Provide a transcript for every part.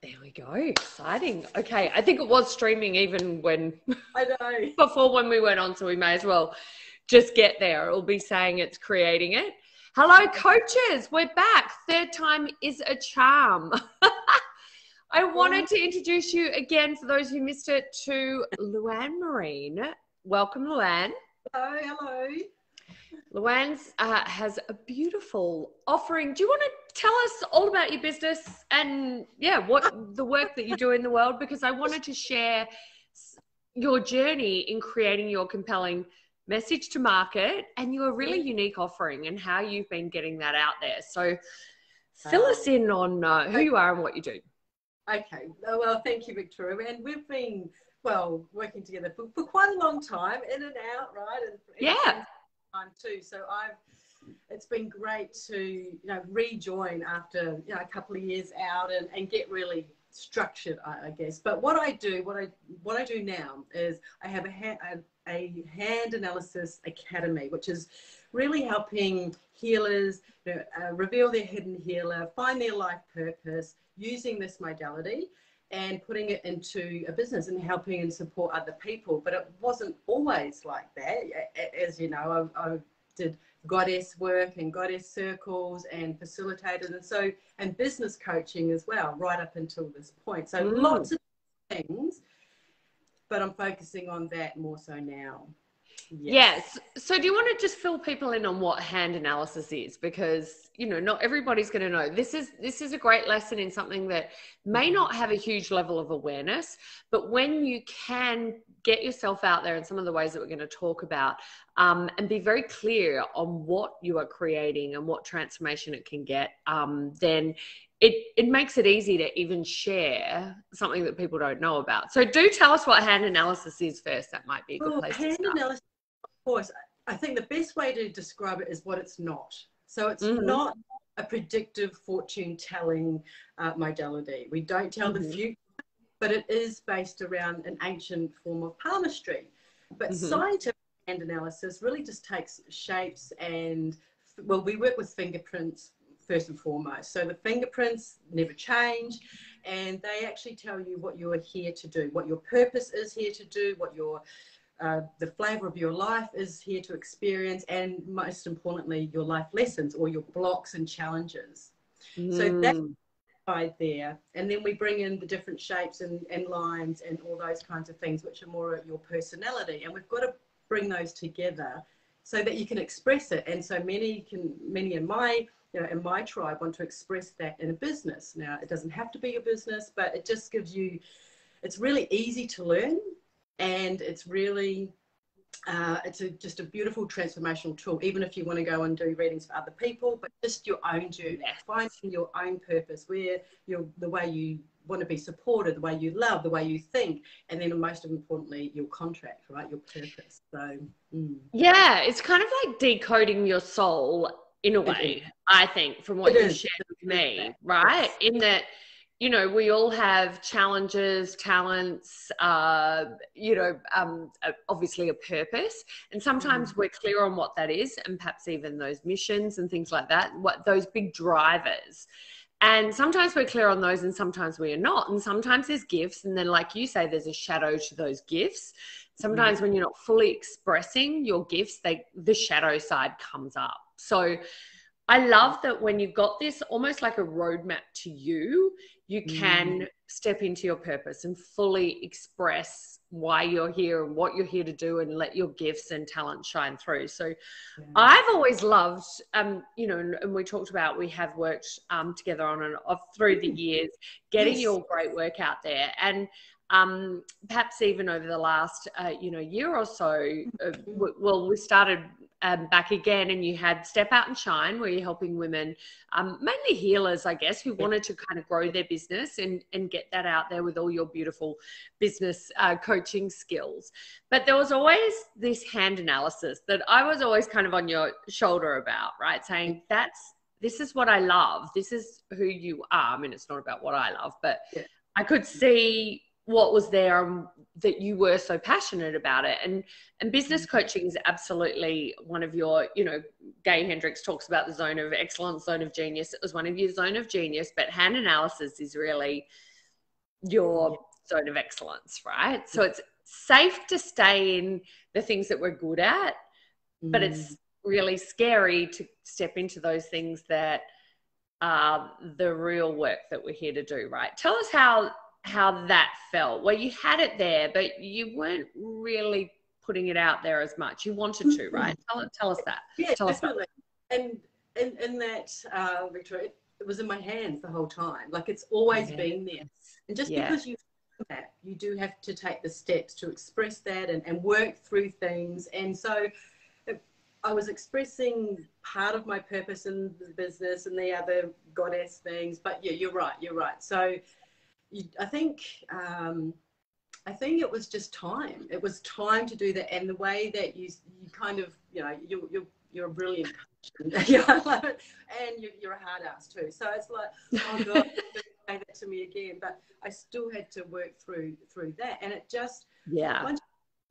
There we go. Exciting. Okay. I think it was streaming even when I know. before when we went on, so we may as well just get there. It'll be saying it's creating it. Hello, coaches. We're back. Third time is a charm. I wanted to introduce you again, for those who missed it, to Luanne Marine. Welcome, Luanne. Hello, hello. Luanne has a beautiful offering. Do you want to tell us all about your business and, what the work that you do in the world? Because I wanted to share your journey in creating your compelling message to market and your really unique offering and how you've been getting that out there. So fill us in on who you are and what you do. Okay. Well, thank you, Victoria. And we've been, working together for quite a long time, in and out, right? And time too. So it's been great to rejoin after a couple of years out and get really structured, I guess. But what I do now is I have a hand analysis academy, which is really helping healers reveal their hidden healer, find their life purpose using this modality and putting it into a business and helping and support other people. But it wasn't always like that. As you know, I did goddess work and goddess circles and facilitated and business coaching as well, right up until this point. So lots of things, but I'm focusing on that more so now. Yes. So do you want to just fill people in on what hand analysis is? Because, not everybody's going to know. This is a great lesson in something that may not have a huge level of awareness, but when you can get yourself out there in some of the ways that we're going to talk about, and be very clear on what you are creating and what transformation it can get, then it makes it easy to even share something that people don't know about. So do tell us what hand analysis is first. That might be a good place to start. Analysis, of course, I think the best way to describe it is what it's not. So it's not a predictive fortune telling modality. We don't tell the future, but it is based around an ancient form of palmistry. But scientific hand analysis really just takes shapes and, we work with fingerprints first and foremost. So the fingerprints never change, and they actually tell you what you're here to do, what your purpose is here to do, what your the flavor of your life is here to experience, and most importantly, your life lessons or your blocks and challenges. So that's right there. And then we bring in the different shapes and lines and all those kinds of things, which are more your personality. And we've got to bring those together so that you can express it. And so many in my tribe want to express that in a business. Now, it doesn't have to be your business, but it just gives you, it's really easy to learn. And it's really, just a beautiful transformational tool, even if you want to go and do readings for other people, but just your own journey, finding your own purpose, where the way you want to be supported, the way you love, the way you think, and then most importantly, your contract, right? Your purpose. So, yeah, it's kind of like decoding your soul in a way, I think, from what you shared with me, right? In that, we all have challenges, talents, obviously a purpose. And sometimes we're clear on what that is, and perhaps even those missions and things like that, what those big drivers. And sometimes we're clear on those and sometimes we are not. And sometimes there's gifts. And then, like you say, there's a shadow to those gifts. Sometimes when you're not fully expressing your gifts, the shadow side comes up. So I love that when you've got this almost like a roadmap to you, you can step into your purpose and fully express why you're here and what you're here to do, and let your gifts and talent shine through. So I've always loved, and we talked about, we have worked together on and off through the years, getting your great work out there. And perhaps even over the last, year or so, we started back again, and you had Step Out and Shine, where you're helping women, mainly healers, I guess, who wanted to kind of grow their business and get that out there with all your beautiful business coaching skills. But there was always this hand analysis that I was always kind of on your shoulder about, right? Saying, this is what I love. This is who you are. I mean, it's not about what I love, but I could see what was there, that you were so passionate about it. And business coaching is absolutely one of your, Gay Hendricks talks about the zone of excellence, zone of genius. It was one of your zone of genius, but hand analysis is really your zone of excellence, right? So it's safe to stay in the things that we're good at, but it's really scary to step into those things that are the real work that we're here to do, right? Tell us how that felt, where you had it there, but you weren't really putting it out there as much. You wanted to, right? Tell us that. Yeah, tell definitely. And in that, Victoria, it was in my hands the whole time. Like, it's always been there. And just because you feel that, you do have to take the steps to express that and work through things. And so I was expressing part of my purpose in the business and the other goddess things. But yeah, you're right. So I think it was just time. It was time to do that. And the way that you kind of, you're a brilliant coach. And you're a hard ass too. So it's like, oh God, say that to me again. But I still had to work through that. And it just, once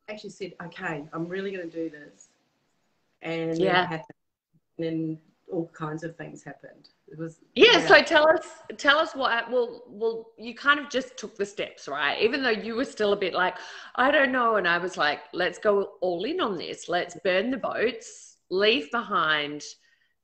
I actually said, okay, I'm really going to do this. And it happened. And then all kinds of things happened. It was So tell us what. Well, you kind of just took the steps, right? Even though you were still a bit like, I don't know, and I was like, let's go all in on this. Let's burn the boats, leave behind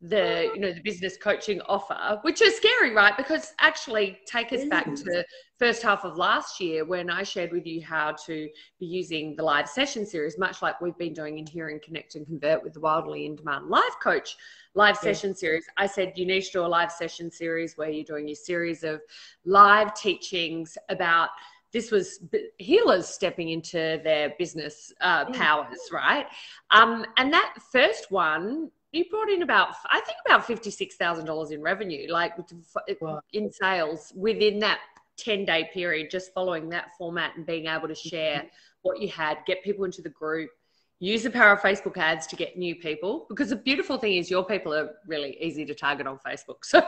the business coaching offer, which is scary, right? Because actually, take us back to the first half of last year when I shared with you how to be using the live session series, much like we've been doing in here in Connect and Convert with the Wildly In Demand Life Coach live session series. I said you need to do a live session series where you're doing your series of live teachings about, this was healers stepping into their business powers, right? And that first one, you brought in about $56,000 in revenue, like in sales within that 10-day period, just following that format and being able to share what you had, get people into the group, use the power of Facebook ads to get new people. Because the beautiful thing is your people are really easy to target on Facebook. So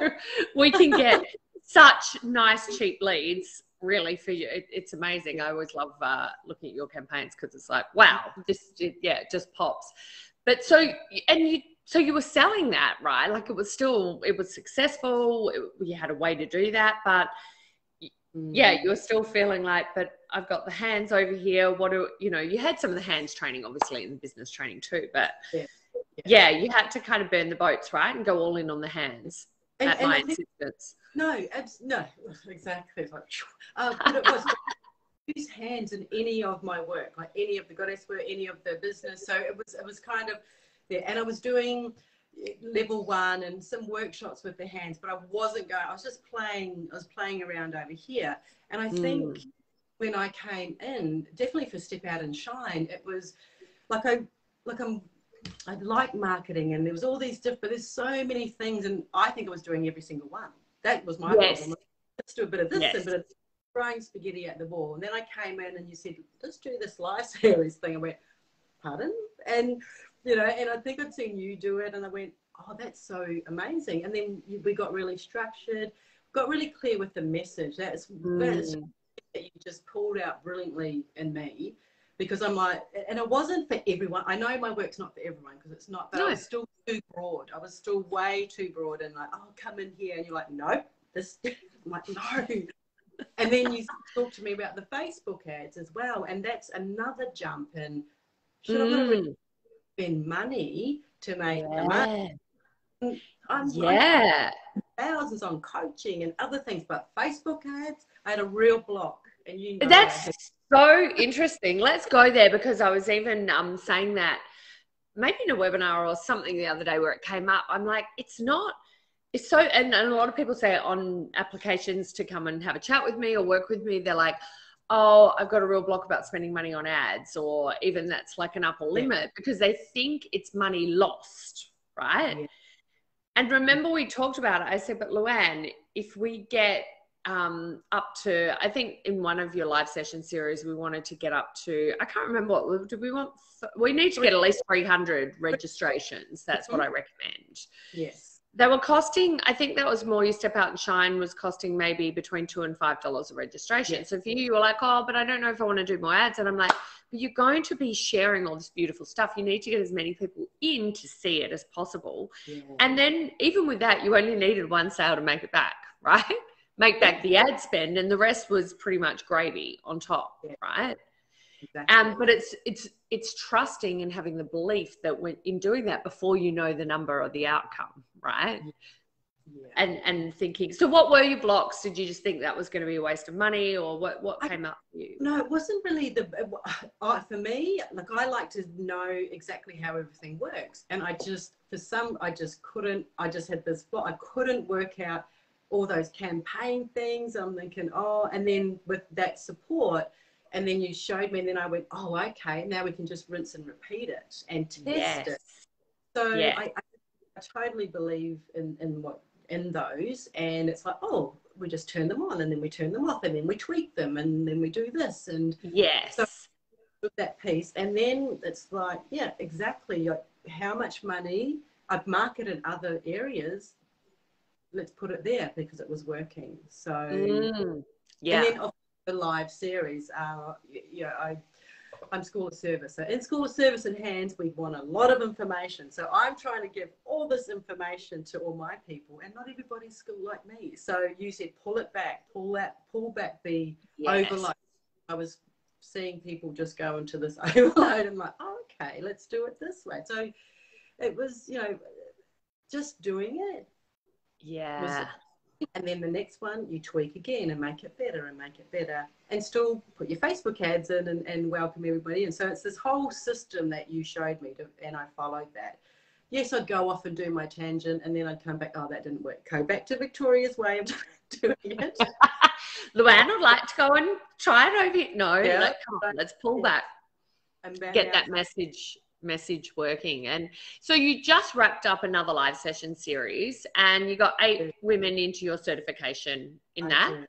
we can get such nice, cheap leads really for you. It's amazing. I always love looking at your campaigns because it's like, wow, it just pops. But so you were selling that, right? Like it was successful. You had a way to do that, but you were still feeling like, but I've got the hands over here. You had some of the hands training, obviously, in the business training too, but you had to kind of burn the boats, right? And go all in on the hands at my insistence. No, exactly. But it was use hands in any of my work, like any of the goddess work, any of the business. So it was kind of there. And I was doing level 1 and some workshops with the hands, but I wasn't going, I was just playing, around over here. And I think when I came in, definitely for Step Out and Shine, it was like I like marketing, and there was all these different, but there's so many things, and I think I was doing every single one. That was my problem. Let's do a bit of this, a bit of throwing spaghetti at the wall. And then I came in and you said, let's do this live series thing. I went, pardon? And and I think I'd seen you do it, and I went, oh, that's so amazing. And then we got really structured, got really clear with the message. That's that you just pulled out brilliantly in me, because I'm like, and it wasn't for everyone. I know my work's not for everyone, because it's not, but I was still too broad. I was still way too broad, and like, oh, come in here. And you're like, no, this, I'm like, no. And then you talk to me about the Facebook ads as well. And that's another jump in, should I really spend money to make the money? I'm thousands on coaching and other things, but Facebook ads, I had a real block. And that's so interesting. Let's go there, because I was even saying that maybe in a webinar or something the other day where it came up. I'm like, it's so, and a lot of people say on applications to come and have a chat with me or work with me, they're like, oh, I've got a real block about spending money on ads, or even that's like an upper limit, because they think it's money lost, right? Yeah. And remember we talked about it. I said, but Luanne, if we get up to, I think in one of your live session series, we wanted to get up to, I can't remember what, did we want? We need to get at least 300 registrations. That's what I recommend. Yes. They were costing, I think that was more, your Step Out and Shine was costing maybe between $2 and $5 a registration. Yes. So for you were like, oh, but I don't know if I want to do more ads. And I'm like, but you're going to be sharing all this beautiful stuff. You need to get as many people in to see it as possible. Yeah. And then even with that, you only needed one sale to make it back, right? make back the ad spend, and the rest was pretty much gravy on top, right? Exactly. But it's trusting and having the belief that when in doing that before you know the number or the outcome, right? Yeah. And thinking. So, what were your blocks? Did you just think that was going to be a waste of money, or what came up for you? No, it wasn't really for me. Like, I like to know exactly how everything works, and I just couldn't. I just had this block. I couldn't work out all those campaign things. I'm thinking, and then with that support. And then you showed me, and then I went, oh, okay, now we can just rinse and repeat it and test it. So I totally believe in those. And it's like, oh, we just turn them on, and then we turn them off, and then we tweak them, and then we do this. And so with that piece. And then it's like, yeah, exactly. Like, how much money I've marketed other areas, let's put it there because it was working. So, and then the live series, I'm School of Service. So in School of Service in Hands, we want a lot of information. So I'm trying to give all this information to all my people, and not everybody's school like me. So you said, pull it back, pull back the overload. I was seeing people just go into this overload. I'm like, oh, okay, let's do it this way. So it was, just doing it. Yeah. And then the next one, you tweak again and make it better and still put your Facebook ads in and welcome everybody. And so it's this whole system that you showed me and I followed that. Yes, I'd go off and do my tangent, and then I'd come back, oh, that didn't work. Go back to Victoria's way of doing it. Luanne would like to go and try it over here. No, let's pull back. And get that message working. And so you just wrapped up another live session series, and you got 8 women into your certification in that.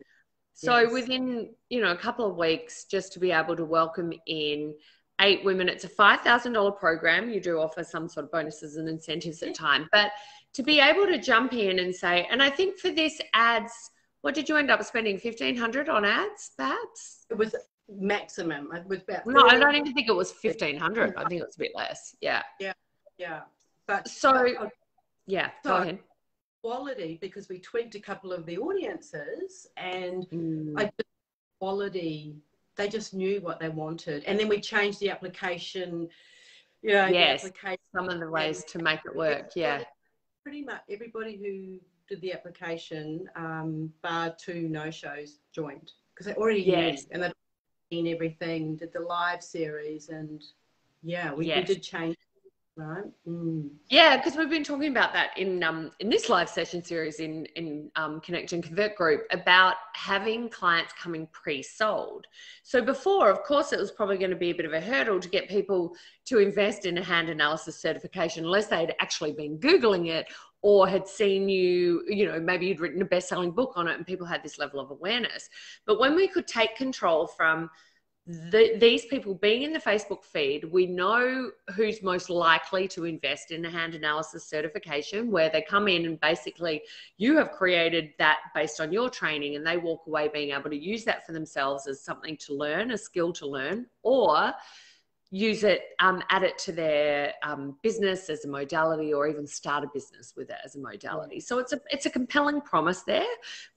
So within, a couple of weeks, just to be able to welcome in 8 women, it's a $5,000 program. You do offer some sort of bonuses and incentives at time, but to be able to jump in and say, and I think for this ads, what did you end up spending? $1,500 on ads, perhaps? It was maximum. It was about no, I don't even think it was 1,500. I think it was a bit less. Yeah. But go ahead. Quality, because we tweaked a couple of the audiences, and quality, they just knew what they wanted, and then we changed the application. Some of the ways to make it work. Pretty much everybody who did the application, bar 2 no-shows, joined because they already knew, and they'd seen everything, did the live series, and we did change, right? Yeah, because we've been talking about that in this live session series in Connect and Convert group about having clients coming pre-sold. So before, of course, it was probably going to be a bit of a hurdle to get people to invest in a hand analysis certification unless they had actually been Googling it or had seen maybe you'd written a best-selling book on it and people had this level of awareness. But when we could take control from these people being in the Facebook feed, we know who's most likely to invest in a hand analysis certification, where they come in and basically you have created that based on your training, and they walk away being able to use that for themselves as something to learn, a skill to learn, or use it, add it to their business as a modality, or even start a business with it as a modality. So it's a compelling promise there,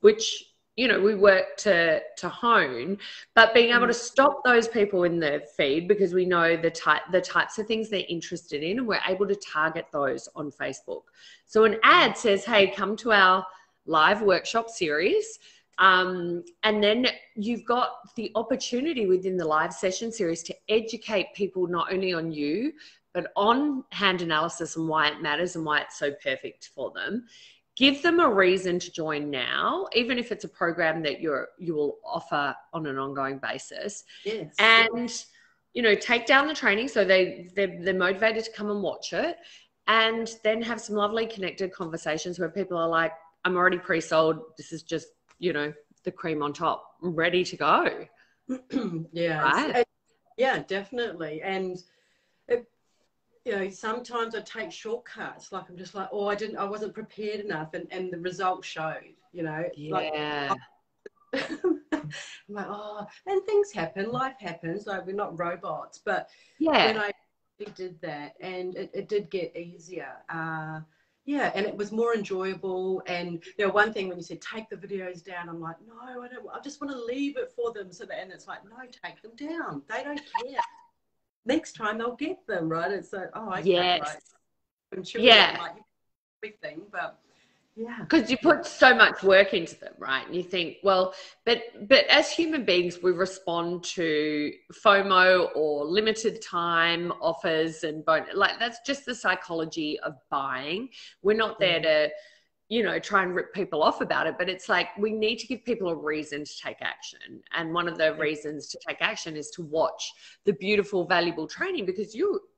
which we work to hone, but being able to stop those people in the feed, because we know the types of things they're interested in, and we're able to target those on Facebook. So an ad says, hey, come to our live workshop series. And then you've got the opportunity within the live session series to educate people not only on you, but on hand analysis and why it matters and why it's so perfect for them. Give them a reason to join now, even if it's a program that you will offer on an ongoing basis. Yes. And, take down the training so they're motivated to come and watch it, and then have some lovely connected conversations where people are like, I'm already pre-sold. This is just, the cream on top. I'm ready to go. Right? Yeah, definitely. And sometimes I take shortcuts. Like, I'm just like, I wasn't prepared enough, and the result showed, I'm like, and things happen, life happens, like we're not robots. But when I did that, and it did get easier, Yeah, and it was more enjoyable. And one thing when you said take the videos down, I'm like, no, I don't. I just want to leave it for them. So that, and it's like, no, take them down. They don't care. Next time they'll get them, right? It's like, oh, okay, Yes. right. I'm sure Yeah. like everything, but yeah. Because you put so much work into them, right? And you think, well, but as human beings, we respond to FOMO or limited time offers and like that's just the psychology of buying. We're not there to, you know, try and rip people off about it, but it's like we need to give people a reason to take action. And one of the reasons to take action is to watch the beautiful, valuable training, because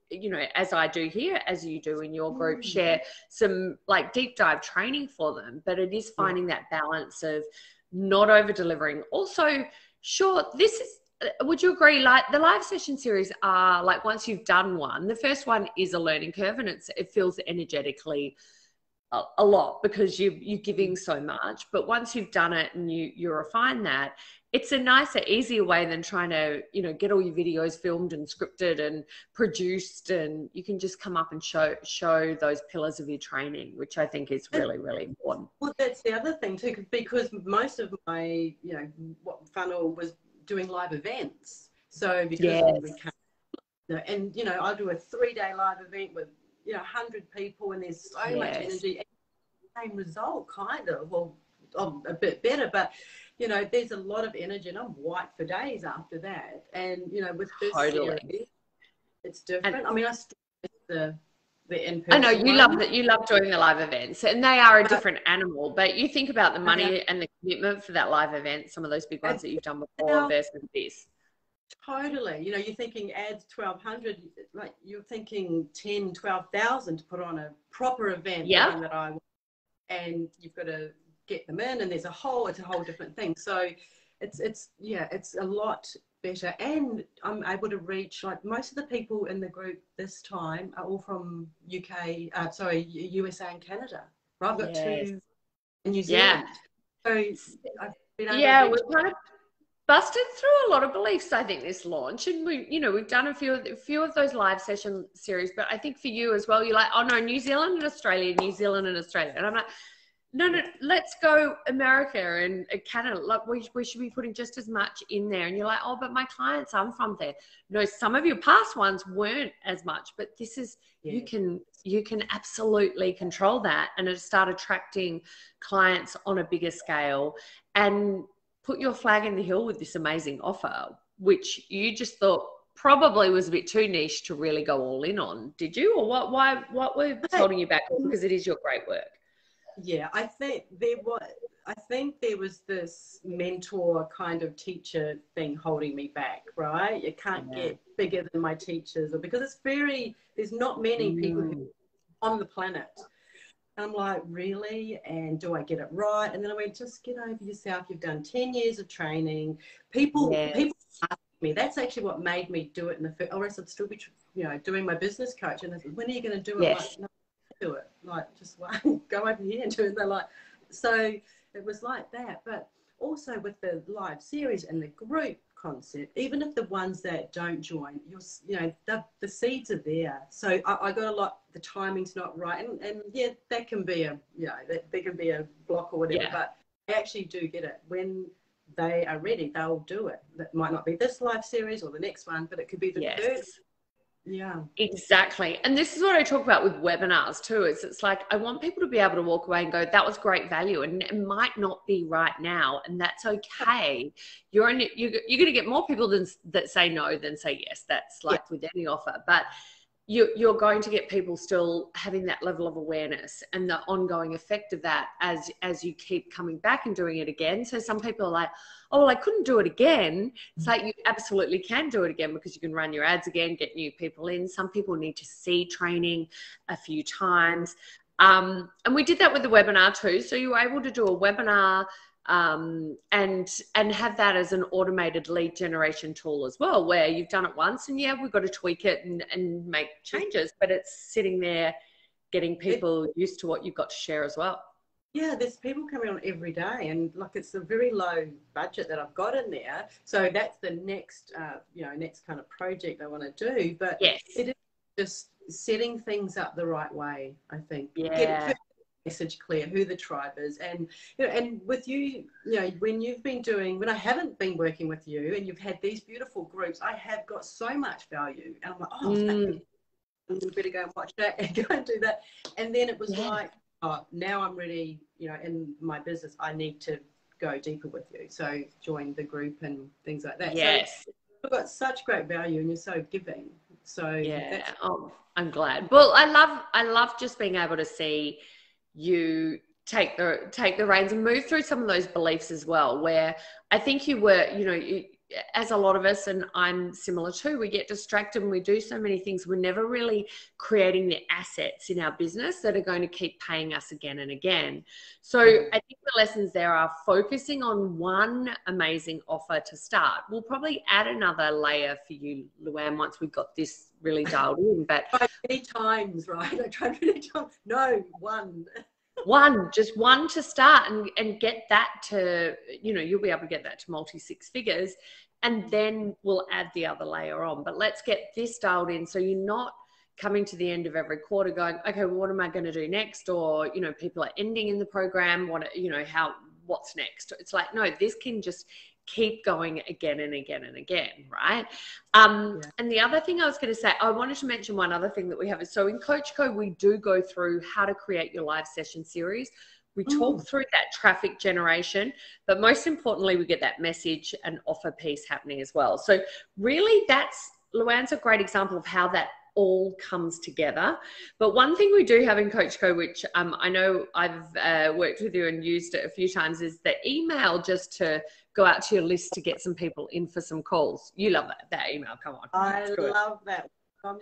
you know, as I do here, as you do in your group, share some like deep dive training for them. But it is finding that balance of not over delivering. Also, sure, this is, would you agree, like the live session series are like, once you've done one, the first one is a learning curve, and it feels energetically a lot because you're giving so much. But once you've done it and you refine that, it's a nicer, easier way than trying to, you know, get all your videos filmed and scripted and produced, and you can just come up and show those pillars of your training, which I think is really, really important. Well, that's the other thing too, because most of my, funnel was doing live events. So because we can't, and I'll do a 3-day live event with 100 people, and there's so much energy, and same result, kind of, well, a bit better, but there's a lot of energy, and I'm white for days after that. And with this series, it's different. I mean, I still miss the in-person. I know you love that. You love doing the live events, and they are a different animal. But you think about the money and the commitment for that live event, some of those big ones that you've done before versus this. Totally. You're thinking ads 1,200, like you're thinking 10, 12,000 to put on a proper event. Yeah. That and you've got to get them in, and it's a whole different thing. So it's a lot better, and I'm able to reach, like, most of the people in the group this time are all from USA and Canada. Right? I've got 2 in New Zealand. So I've been able to we've kind of busted through a lot of beliefs, I think, this launch. And we've done a few of those live session series, but I think for you as well, you're like, oh no, New Zealand and Australia. And I'm like, no, let's go America and Canada. Like we should be putting just as much in there. And you're like, oh, but my clients, I'm from there. No, some of your past ones weren't as much, but this is, you can absolutely control that and start attracting clients on a bigger scale, and put your flag in the hill with this amazing offer, which you just thought probably was a bit too niche to really go all in on. Did you? Or what were holding you back? Because it is your great work. Yeah, I think there was this mentor kind of teacher thing holding me back, right? You can't get bigger than my teachers, or because there's not many people on the planet. And I'm like, really? And do I get it right? And then I went, just get over yourself. You've done 10 years of training. People ask me. That's actually what made me do it in the first, or else I'd still be, doing my business coach. And they said, when are you going to do it? Yes. Like, no, do it. Like, just go over here and do it. They're like, so it was like that. But also with the live series and the group concept, even if the ones that don't join, the seeds are there. So I got a lot, the timing's not right, and that can be there can be a block or whatever, but I actually do get it. When they are ready, they'll do it. That might not be this live series or the next one, but it could be the third. Yeah, exactly. And this is what I talk about with webinars too. It's like, I want people to be able to walk away and go, that was great value, and it might not be right now, and that's okay. You're going to get more people that say no than say yes. That's like with any offer, but you're going to get people still having that level of awareness and the ongoing effect of that as you keep coming back and doing it again. So some people are like, oh, well, I couldn't do it again. It's like, you absolutely can do it again, because you can run your ads again, get new people in. Some people need to see training a few times. And we did that with the webinar too. So you were able to do a webinar and have that as an automated lead generation tool as well, where you've done it once and we've got to tweak it and make changes, but it's sitting there getting people used to what you've got to share as well. Yeah, there's people coming on every day, and like, it's a very low budget that I've got in there. So that's the next, next kind of project I want to do. But it is just setting things up the right way, I think. Yeah. Message clear who the tribe is, and and with you, when I haven't been working with you and you've had these beautiful groups, I have got so much value, and I'm like, you better go and watch that and go and do that. And then it was like, oh, now I'm ready, in my business, I need to go deeper with you, so join the group and things like that. Yes. So you've got such great value and you're so giving. So yeah. Oh, I'm glad. Well, I love just being able to see you take the reins and move through some of those beliefs as well, where I think you were, as a lot of us, and I'm similar too, we get distracted and we do so many things. We're never really creating the assets in our business that are going to keep paying us again and again. So I think the lessons there are focusing on one amazing offer to start. We'll probably add another layer for you, Luanne, once we've got this really dialed in. But many times, right? I tried many times. No, just one to start, and get that to, you'll be able to get that to multi six figures, and then we'll add the other layer on. But let's get this dialed in, so you're not coming to the end of every quarter going, okay, well, what am I going to do next? Or, people are ending in the program, what's next? It's like, no, this can just keep going again and again and again, right? And the other thing I was going to say, I wanted to mention one other thing that we have is, so in Coach Co, we do go through how to create your live session series. We talk through that traffic generation, but most importantly, we get that message and offer piece happening as well. So really, Luanne's a great example of how that all comes together. But one thing we do have in Coach Co, which I know I've worked with you and used it a few times, is the email, just to go out to your list to get some people in for some calls. You love that email. Come on. I love that. I'm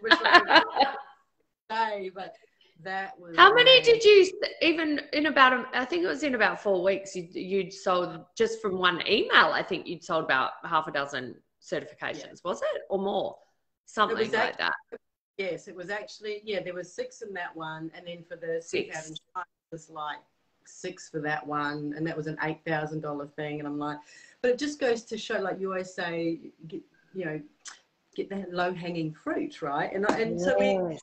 say, but that was. How many did you, even in about, I think it was in about 4 weeks, you'd sold, just from one email, I think you'd sold about half a dozen certifications, was it? Or more? Something like that. Yes, it was actually, there was 6 in that one. And then for the 6 out in China, it was like 6 for that one. And that was an $8,000 thing. And I'm like, but it just goes to show, like you always say, get that low hanging fruit, right? And so we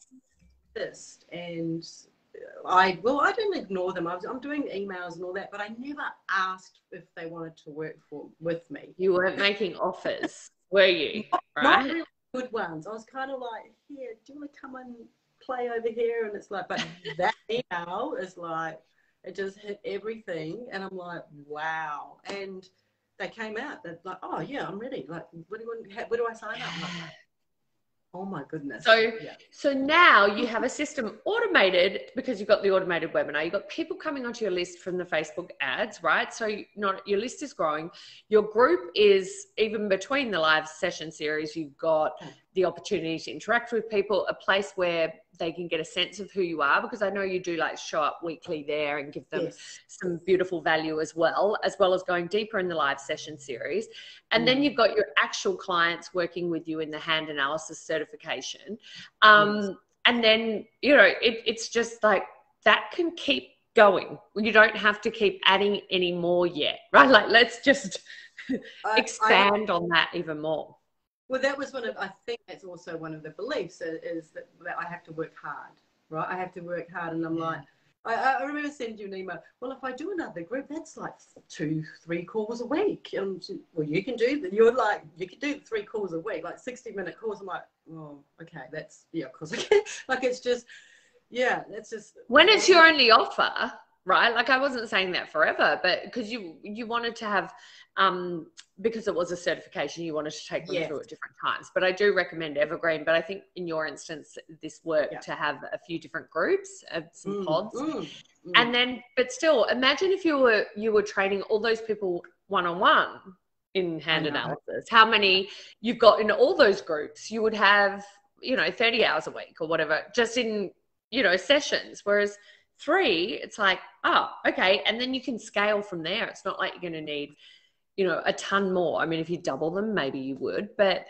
this, and I didn't ignore them. I'm doing emails and all that, but I never asked if they wanted to work with me. You weren't making offers, were you? Not really good ones. I was kind of like, here, do you want to come and play over here? And it's like, but that email is like, it just hit everything, and I'm like, wow. And they came out. They're like, oh yeah, I'm ready. Like, where do I sign up? I'm like, oh my goodness. So now you have a system automated, because you've got the automated webinar. You've got people coming onto your list from the Facebook ads, right? So your list is growing. Your group is, even between the live session series, you've got the opportunity to interact with people, a place where they can get a sense of who you are, because I know you do like show up weekly there and give them some beautiful value as well as going deeper in the live session series. And then you've got your actual clients working with you in the hand analysis certification. And then, it's just like, that can keep going. You don't have to keep adding any more yet, right? Like, let's just expand on that even more. Well, that was I think that's also one of the beliefs, is that I have to work hard, right? I have to work hard. And I'm like, I remember sending you an email. Well, if I do another group, that's like 2-3 calls a week. And well, you can do that. You're like, you can do 3 calls a week, like 60-minute calls. I'm like, oh, okay, that's, of course I can. Like, it's just, that's just. When it's your only offer, right? Like, I wasn't saying that forever, but because you wanted to have, because it was a certification, you wanted to take them through at different times. But I do recommend Evergreen. But I think in your instance, this worked to have a few different groups, some pods. And then, but still, imagine if you were training all those people one-on-one in hand analysis, how many you've got in all those groups. You would have, 30 hours a week or whatever, just in, sessions. Whereas 3, it's like, oh, okay. And then you can scale from there. It's not like you're going to need, a ton more. I mean, if you double them, maybe you would, but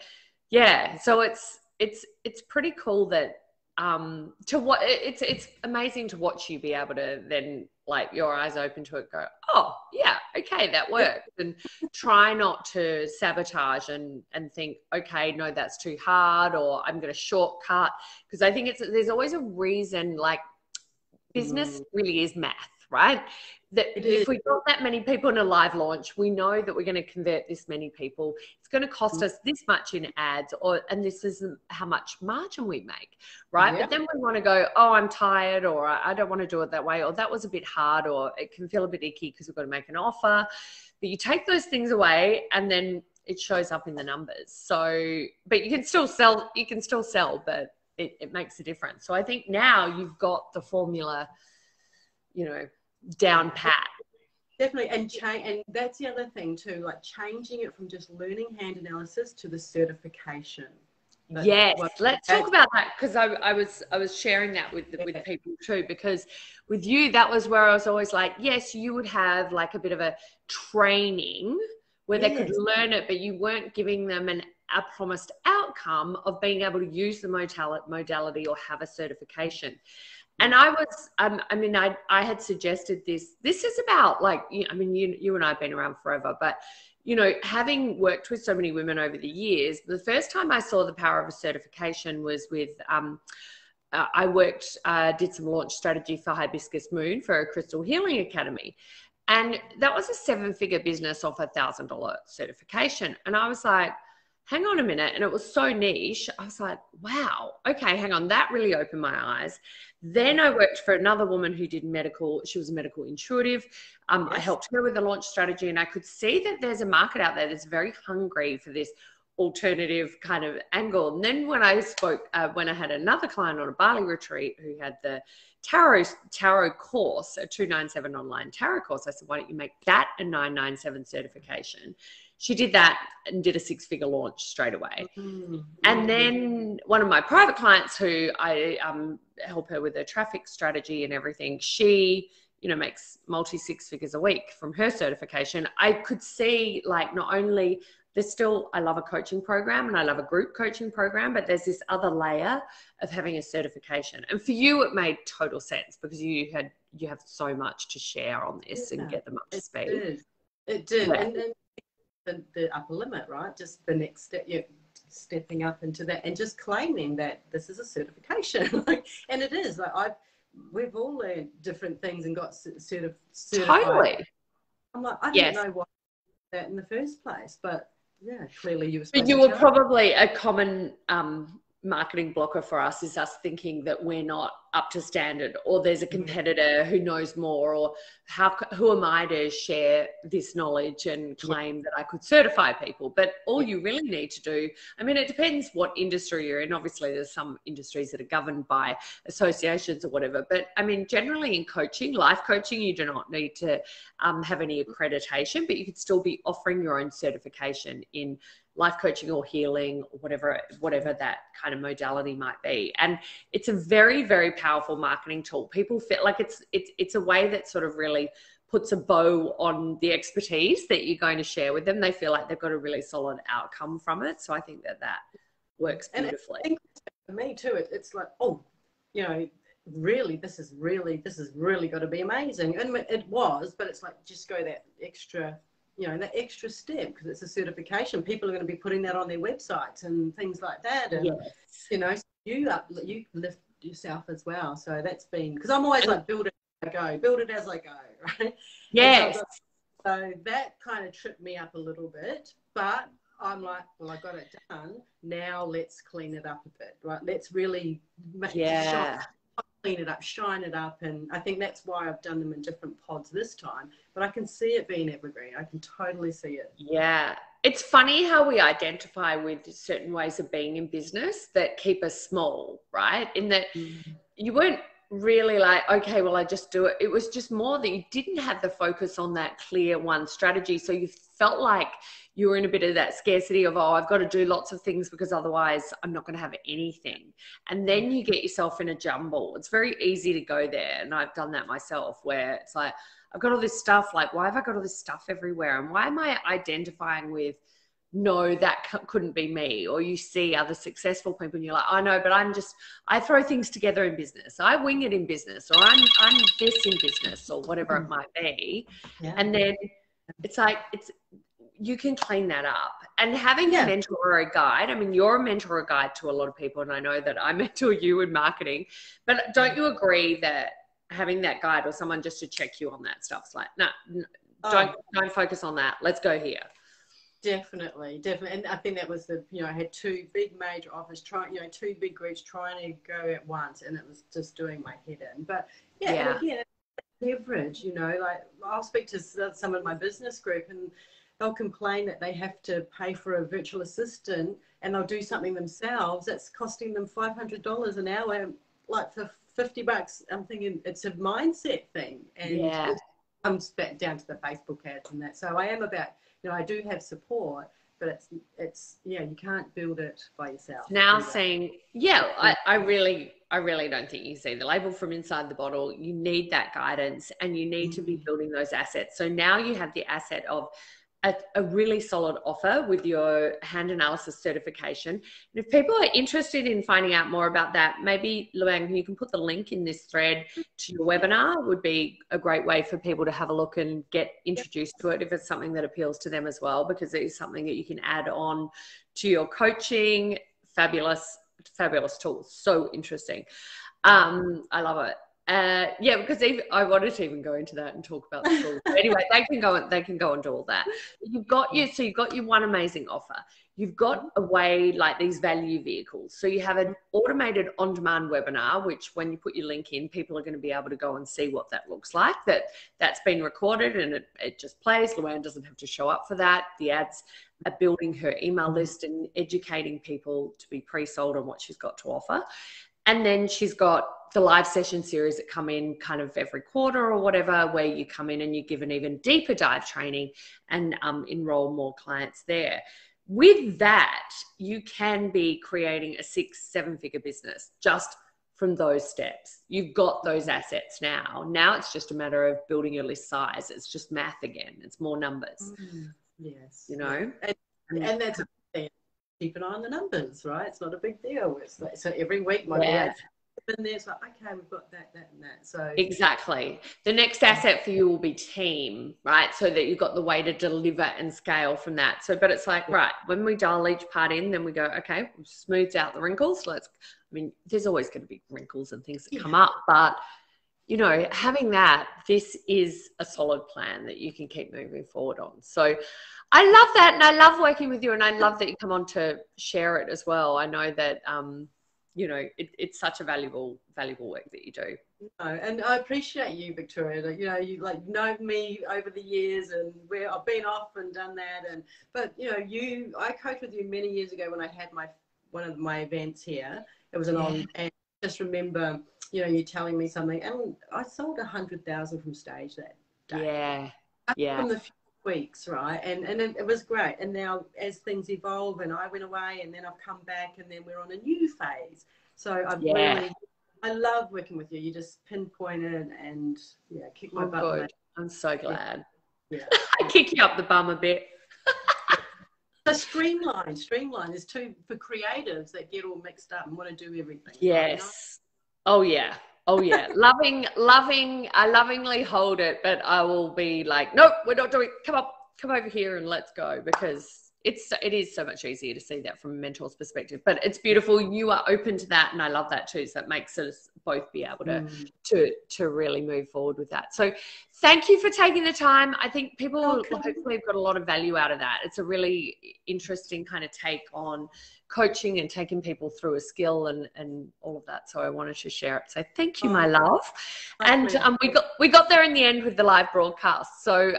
so it's pretty cool that to what it's amazing to watch you be able to then, like, your eyes open to it, go, oh yeah, okay, that works, and try not to sabotage and think, okay, no, that's too hard, or I'm going to shortcut, because I think there's always a reason. Like, business really is math, right? That if we got that many people in a live launch, we know that we're going to convert this many people. It's going to cost us this much in ads, and this is how much margin we make, right? But then we want to go, oh, I'm tired, or I don't want to do it that way, or that was a bit hard, or it can feel a bit icky because we've got to make an offer. But you take those things away, and then it shows up in the numbers. So, but you can still sell, but it makes a difference. So I think now you've got the formula, down pat. Definitely. And that's the other thing too, like changing it from just learning hand analysis to the certification. Yes, let's talk about that, because I was sharing that with people too, because with you, that was where I was always like, yes, you would have like a bit of a training where they could learn it, but you weren't giving them a promised outcome of being able to use the modality or have a certification. And I was, I had suggested this. This is about, like, you and I have been around forever, but, having worked with so many women over the years, the first time I saw the power of a certification was with, I did some launch strategy for Hibiscus Moon for a Crystal Healing Academy. And that was a 7-figure business off $1,000 certification. And I was like, hang on a minute. And it was so niche. I was like, wow, okay, hang on. That really opened my eyes. Then I worked for another woman who did medical. She was a medical intuitive. I helped her with the launch strategy, and I could see that there's a market out there that's very hungry for this alternative kind of angle. And then when I had another client on a Bali retreat who had the tarot course, a 297 online tarot course, I said, why don't you make that a 997 certification? She did that and did a 6-figure launch straight away. And then one of my private clients, who I help her with her traffic strategy and everything, she, makes multi 6 figures a week from her certification. I could see, like, not only I love a coaching program and I love a group coaching program, but there's this other layer of having a certification. And for you, it made total sense because you have so much to share on this and get them up to speed. It did. Yeah. And then the upper limit, right? Just the next step, stepping up into that and just claiming that this is a certification. And it is. Like, we've all learned different things and got certified. Totally. I'm like, I didn't know what that in the first place, but yeah, clearly you were supposed But you were probably a common marketing blocker for us is us thinking that we're not up to standard, or there's a competitor who knows more, or who am I to share this knowledge and claim that I could certify people? But all you really need to do, it depends what industry you're in. Obviously, there's some industries that are governed by associations or whatever. But generally in coaching, life coaching, you do not need to have any accreditation, but you could still be offering your own certification in life coaching or healing or whatever that kind of modality might be. And it's a very, very powerful marketing tool. People feel like it's a way that sort of really puts a bow on the expertise that you're going to share with them. They feel like they've got a really solid outcome from it. So I think that works beautifully. And I think for me too, it's like, really, this is really got to be amazing. And it was, but it's like, just go that extra step, because it's a certification. People are going to be putting that on their websites and things like that. And, you lift yourself as well. So that's been, because I'm always like, build it as I go, right? Yes. So that kind of tripped me up a little bit, but I'm like, well, I got it done. Now let's clean it up a bit, right? Let's really clean it up, shine it up. And I think that's why I've done them in different pods this time. But I can see it being evergreen. I can totally see it. Yeah. It's funny how we identify with certain ways of being in business that keep us small, right? In that you weren't really like, okay, well, I just do it. It was just more that you didn't have the focus on that clear one strategy. So you felt like you were in a bit of that scarcity of, I've got to do lots of things because otherwise I'm not going to have anything. And then you get yourself in a jumble. It's very easy to go there. And I've done that myself, where it's like, I've got all this stuff, like, why have I got all this stuff everywhere? And why am I identifying with no, that couldn't be me. Or you see other successful people and you're like, I know, but I throw things together in business. I wing it in business, or I'm this in business, or whatever it might be. Yeah. And then it's like, you can clean that up. And having a mentor or a guide, I mean, you're a mentor or a guide to a lot of people, and I know that I mentor you in marketing, but don't you agree that having that guide or someone just to check you on that stuff's like, no, don't focus on that. Let's go here. Definitely. And I think that was I had two big major offers, two big groups trying to go at once, and it was just doing my head in. But and again, leverage, like I'll speak to some of my business group and they'll complain that they have to pay for a virtual assistant and they'll do something themselves that's costing them $500 an hour, like for $50. I'm thinking it's a mindset thing, and it comes back down to the Facebook ads and that. So I am about, I do have support, but it's you can't build it by yourself. Now saying, I really don't think you see the label from inside the bottle. You need that guidance, and you need to be building those assets. So now you have the asset of a really solid offer with your hand analysis certification. And if people are interested in finding out more about that, maybe Luanne, you can put the link in this thread to your webinar. Would be a great way for people to have a look and get introduced to it if it's something that appeals to them as well, because it is something that you can add on to your coaching. Fabulous tools. So interesting. I love it. Because I wanted to even go into that and talk about the tools. But anyway, they can go and do all that. You've got your one amazing offer. You've got a way like these value vehicles. So you have an automated on-demand webinar, which when you put your link in, people are going to be able to go and see what that looks like. That's been recorded and it just plays. Luanne doesn't have to show up for that. The ads are building her email list and educating people to be pre-sold on what she's got to offer. And then she's got the live session series that come in kind of every quarter or whatever, where you come in and you give an even deeper dive training and enroll more clients there. With that, you can be creating a 6-7 figure business just from those steps. You've got those assets now. Now it's just a matter of building your list size. It's just math again. It's more numbers. Yes. And that's a thing. Keep an eye on the numbers, right? It's not a big deal. It's like, so every week my and there's like, okay, we've got that and that. So exactly. The next asset for you will be team, right? So that you've got the way to deliver and scale from that. So, but it's like, right, when we dial each part in, then we go, okay, we've smoothed out the wrinkles. There's always going to be wrinkles and things that come up, but having that, this is a solid plan that you can keep moving forward on. So I love that. And I love working with you, and I love that you come on to share it as well. I know that, it's such a valuable work that you do. And I appreciate you, Victoria. You know me over the years, and where I've been off and done that. But I coached with you many years ago when I had one of my events here. It was and just remember, you telling me something, and I sold 100,000 from stage that day. From the few weeks, right? And it was great. And now as things evolve, and I went away, and then I've come back, and then we're on a new phase. So I love working with you. You just pinpointed and kick my butt. Good. I'm so glad. I kick you up the bum a bit. So streamline is for creatives that get all mixed up and want to do everything. Yes. Right? Oh yeah. I lovingly hold it, but I will be like, nope, we're not doing, come over here and let's go, because it is so much easier to see that from a mentor's perspective. But it's beautiful. You are open to that, and I love that too. So that makes us both be able to really move forward with that. So thank you for taking the time. I think people hopefully have got a lot of value out of that. It's a really interesting kind of take on coaching and taking people through a skill and all of that. So I wanted to share it. So thank you, my love. And we got there in the end with the live broadcast. So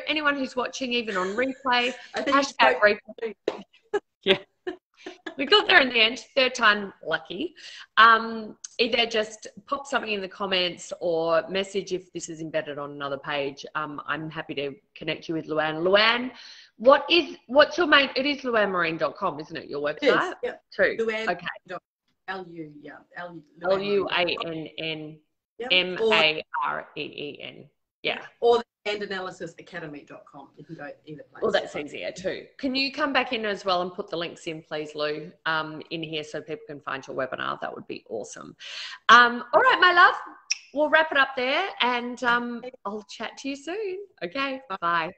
anyone who's watching, even on replay, hashtag replay. We got there in the end, third time lucky. Either just pop something in the comments or message if this is embedded on another page. I'm happy to connect you with Luanne. Luanne, what's your main? It is luannemarine.com, isn't it? Your website? Yeah. Too. Luanne. Okay. Luanne LuannMareen. Yeah. Or and analysisacademy.com. You can go either place. Well, that's easier too. Can you come back in as well and put the links in, please, Lou, in here so people can find your webinar? That would be awesome. All right, my love, we'll wrap it up there, and I'll chat to you soon. Okay, bye.